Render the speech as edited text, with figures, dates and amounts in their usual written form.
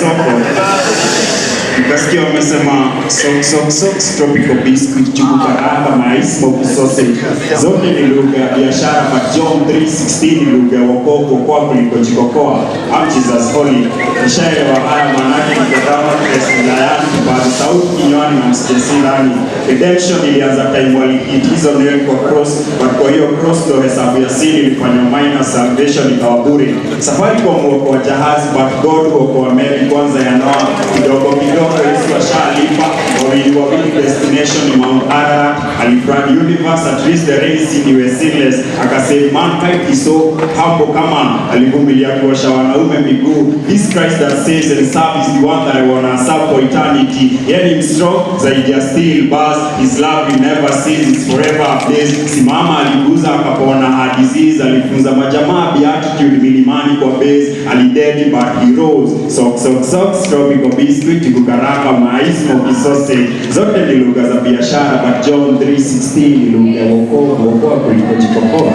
soko. Nikasikia wamesema socks, tropical biscuit, chuku karanga, mais, smoky sausage. Zote ni lugha ya biashara, but John 3:16 ni lugha ya wokovu kwa kuliko jikokoa. I'm Jesus holy. Nishaelewa haya maanake nikatama kresila yani kipaza sauti kinywani na msijesi ndani. Redemption ilianza time walihit hizo nail kwa cross, but kwa hiyo cross ndo hesabu ya siri ilifanya minor salvation ikawa bure. Safari kwa mwoko wa jahazi, but God kwa meli kwanza ya Noah. Kidogo Yesu ashalipa, wawili destination ni Mount Ararat. Alifrag universe, at least the race iwe seamless. Akasave mankind is so humble kama alivumilia kuosha wanaume miguu. This Christ that saves and serves is the one that I wanna serve for eternity. Yani strong zaidi ya steel bars, his love will never cease, it's forever ablaze. Simama aliguza akapona heart disease, alifunza majamaa beatitude milimani kwa base. Alidedi but he rose. Socks, tropical biscuit, kukaranga, mais, smoky sausage. Zote ni lugha za biashara, but John 3:16 ni lugha ya wokovu kuliko jikokoa.